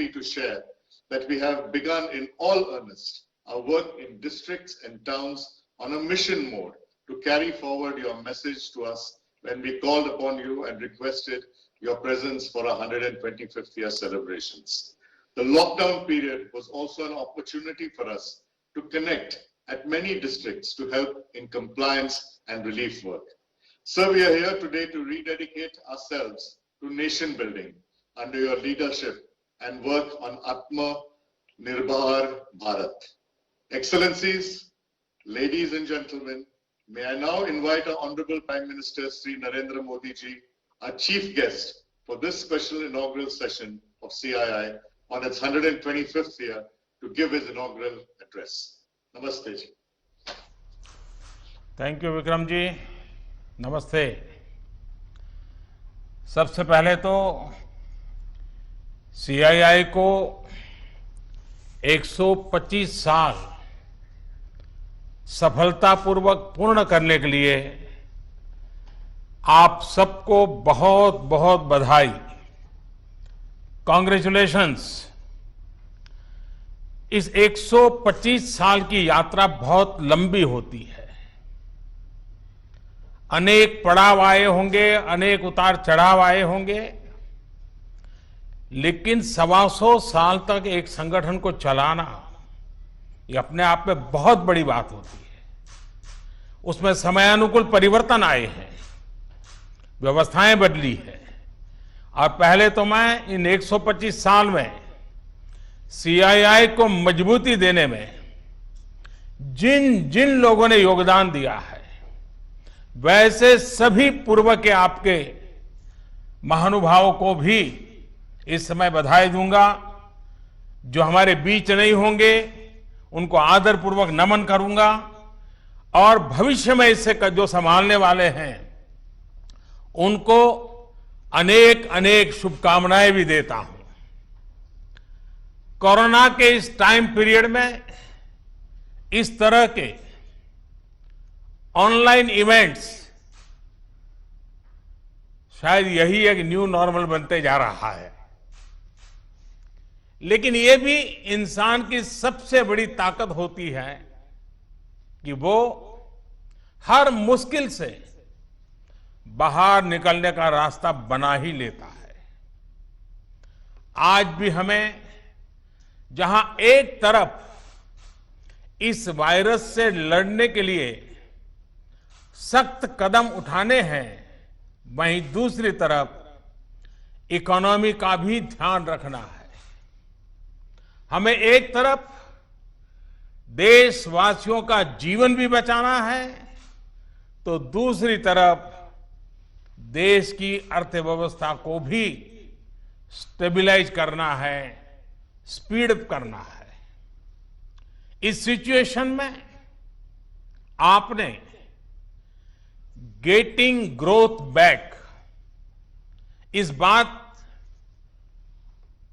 happy to share that we have begun in all earnest our work in districts and towns on a mission mode to carry forward your message to us when we called upon you and requested your presence for our 125th year celebrations. The lockdown period was also an opportunity for us to connect at many districts to help in compliance and relief work. Sir, we are here today to rededicate ourselves to nation building under your leadership and work on Atma Nirbhar Bharat. Excellencies, ladies and gentlemen, may I now invite our Honorable Prime Minister Sri Narendra Modi ji, our chief guest for this special inaugural session of CII on its 125th year to give his inaugural address. Namaste ji. Thank you Vikram ji, नमस्ते। सबसे पहले तो CII को 125 साल सफलतापूर्वक पूर्ण करने के लिए आप सबको बहुत बहुत बधाई, कॉन्ग्रेचुलेशंस। इस 125 साल की यात्रा बहुत लंबी होती है, अनेक पड़ाव आए होंगे, अनेक उतार चढ़ाव आए होंगे, लेकिन 125 साल तक एक संगठन को चलाना ये अपने आप में बहुत बड़ी बात होती है। उसमें समयानुकूल परिवर्तन आए हैं, व्यवस्थाएं बदली है, और पहले तो मैं इन 125 साल में सीआईआई को मजबूती देने में जिन जिन लोगों ने योगदान दिया है, वैसे सभी पूर्व के आपके महानुभावों को भी इस समय बधाई दूंगा। जो हमारे बीच नहीं होंगे उनको आदरपूर्वक नमन करूंगा, और भविष्य में इससे जो संभालने वाले हैं उनको अनेक अनेक शुभकामनाएं भी देता हूं। कोरोना के इस टाइम पीरियड में इस तरह के ऑनलाइन इवेंट्स शायद यही एक न्यू नॉर्मल बनते जा रहा है, लेकिन ये भी इंसान की सबसे बड़ी ताकत होती है कि वो हर मुश्किल से बाहर निकलने का रास्ता बना ही लेता है। आज भी हमें जहां एक तरफ इस वायरस से लड़ने के लिए सख्त कदम उठाने हैं, वहीं दूसरी तरफ इकोनॉमी का भी ध्यान रखना है। हमें एक तरफ देशवासियों का जीवन भी बचाना है, तो दूसरी तरफ देश की अर्थव्यवस्था को भी स्टेबलाइज करना है, स्पीड अप करना है। इस सिचुएशन में आपने गेटिंग ग्रोथ बैक, इस बात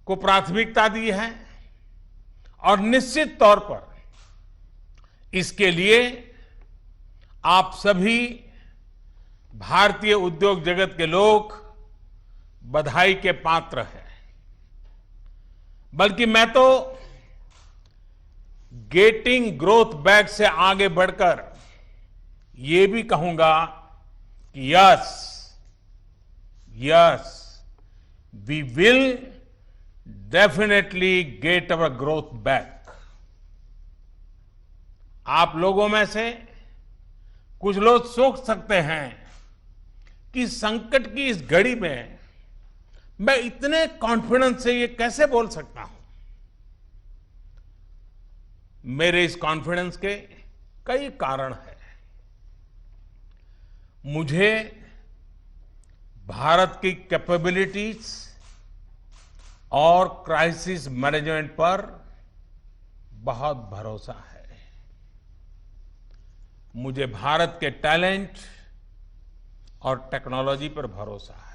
को प्राथमिकता दी है, और निश्चित तौर पर इसके लिए आप सभी भारतीय उद्योग जगत के लोग बधाई के पात्र हैं। बल्कि मैं तो गेटिंग ग्रोथ बैक से आगे बढ़कर ये भी कहूंगा कि yes we will definitely get our growth back. आप लोगों में से कुछ लोग सोच सकते हैं कि संकट की इस घड़ी में मैं इतने कॉन्फिडेंस से ये कैसे बोल सकता हूं। मेरे इस कॉन्फिडेंस के कई कारण हैं। मुझे भारत की कैपेबिलिटीज और क्राइसिस मैनेजमेंट पर बहुत भरोसा है। मुझे भारत के टैलेंट और टेक्नोलॉजी पर भरोसा है।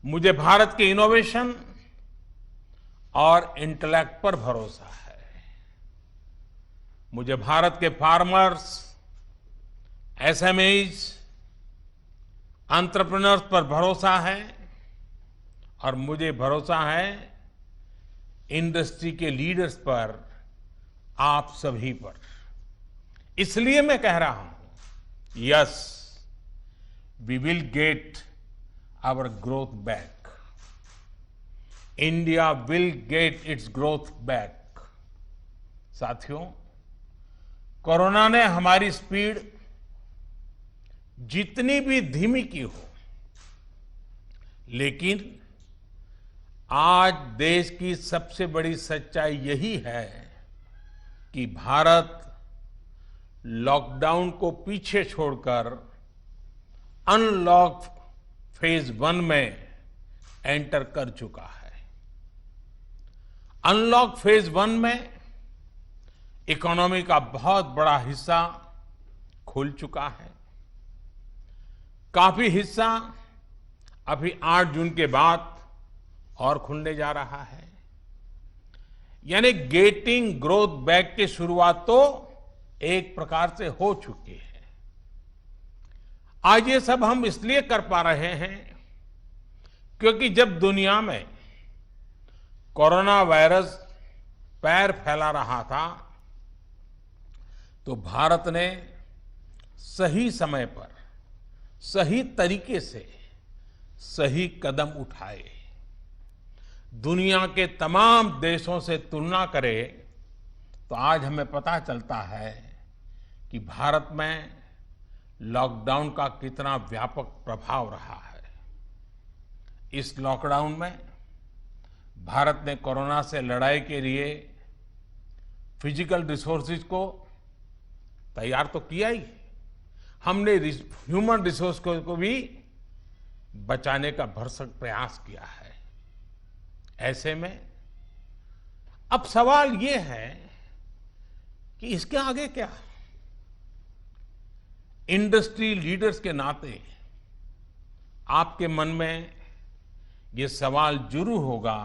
मुझे भारत के इनोवेशन और इंटेलेक्ट पर भरोसा है। मुझे भारत के फार्मर्स, एसएमईज, एंटरप्रेन्योर्स पर भरोसा है, और मुझे भरोसा है इंडस्ट्री के लीडर्स पर, आप सभी पर। इसलिए मैं कह रहा हूं, yes, we will get our growth back. India will get its growth back. साथियों, कोरोना ने हमारी स्पीड जितनी भी धीमी की हो, लेकिन आज देश की सबसे बड़ी सच्चाई यही है कि भारत लॉकडाउन को पीछे छोड़कर अनलॉक फेज 1 में एंटर कर चुका है। अनलॉक फेज 1 में इकोनॉमी का बहुत बड़ा हिस्सा खुल चुका है। काफी हिस्सा अभी 8 जून के बाद और खुलने जा रहा है। यानी गेटिंग ग्रोथ बैक की शुरुआत तो एक प्रकार से हो चुकी है। आज ये सब हम इसलिए कर पा रहे हैं क्योंकि जब दुनिया में कोरोना वायरस पैर फैला रहा था, तो भारत ने सही समय पर, सही तरीके से सही कदम उठाए। दुनिया के तमाम देशों से तुलना करें तो आज हमें पता चलता है कि भारत में लॉकडाउन का कितना व्यापक प्रभाव रहा है। इस लॉकडाउन में भारत ने कोरोना से लड़ाई के लिए फिजिकल रिसोर्सेज को तैयार तो किया ही, हमने ह्यूमन रिसोर्स को भी बचाने का भरसक प्रयास किया है। ऐसे में अब सवाल ये है कि इसके आगे क्या? इंडस्ट्री लीडर्स के नाते आपके मन में ये सवाल जरूर होगा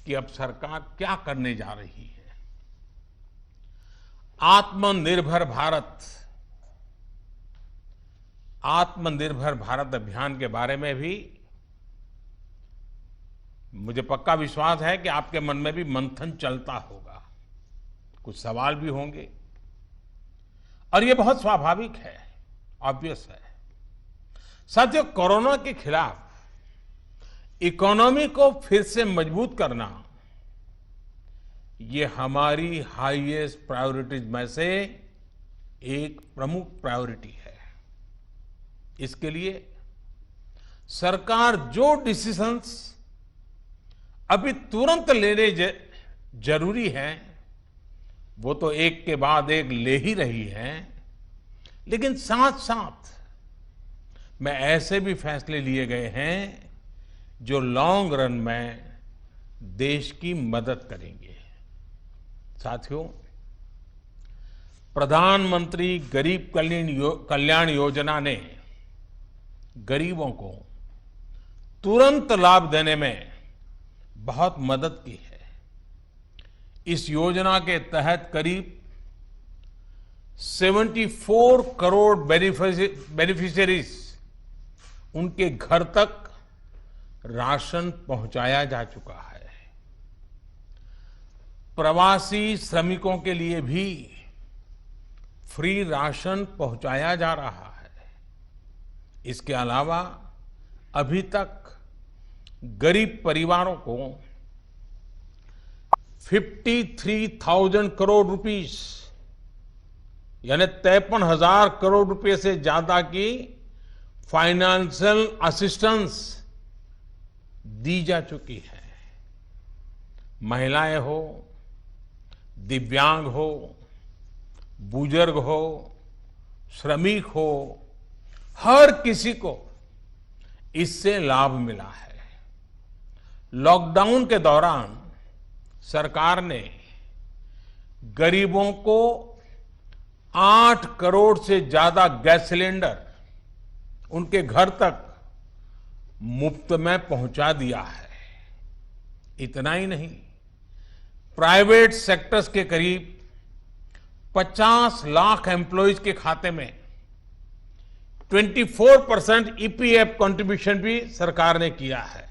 कि अब सरकार क्या करने जा रही है। आत्मनिर्भर भारत अभियान के बारे में भी मुझे पक्का विश्वास है कि आपके मन में भी मंथन चलता होगा, कुछ सवाल भी होंगे, और ये बहुत स्वाभाविक है, ऑब्वियस है। साथियों, कोरोना के खिलाफ इकोनॉमी को फिर से मजबूत करना, ये हमारी हाईएस्ट प्रायोरिटीज में से एक प्रमुख प्रायोरिटी है। इसके लिए सरकार जो डिसीजंस अभी तुरंत लेने जरूरी है, वो तो एक के बाद एक ले ही रही है, लेकिन साथ साथ में ऐसे भी फैसले लिए गए हैं जो लॉन्ग रन में देश की मदद करेंगे। साथियों, प्रधानमंत्री गरीब कल्याण योजना ने गरीबों को तुरंत लाभ देने में बहुत मदद की है। इस योजना के तहत करीब 74 करोड़ बेनिफिशियरीज, उनके घर तक राशन पहुंचाया जा चुका है। प्रवासी श्रमिकों के लिए भी फ्री राशन पहुंचाया जा रहा है। इसके अलावा अभी तक गरीब परिवारों को 53,000 करोड़ रुपीस, यानी 53,000 करोड़ रुपए से ज्यादा की फाइनेंशियल असिस्टेंस दी जा चुकी है। महिलाएं हो, दिव्यांग हो, बुजुर्ग हो, श्रमिक हो, हर किसी को इससे लाभ मिला है। लॉकडाउन के दौरान सरकार ने गरीबों को 8 करोड़ से ज्यादा गैस सिलेंडर उनके घर तक मुफ्त में पहुंचा दिया है। इतना ही नहीं, प्राइवेट सेक्टर्स के करीब 50 लाख एम्प्लॉइज के खाते में 24% ईपीएफ कंट्रीब्यूशन भी सरकार ने किया है।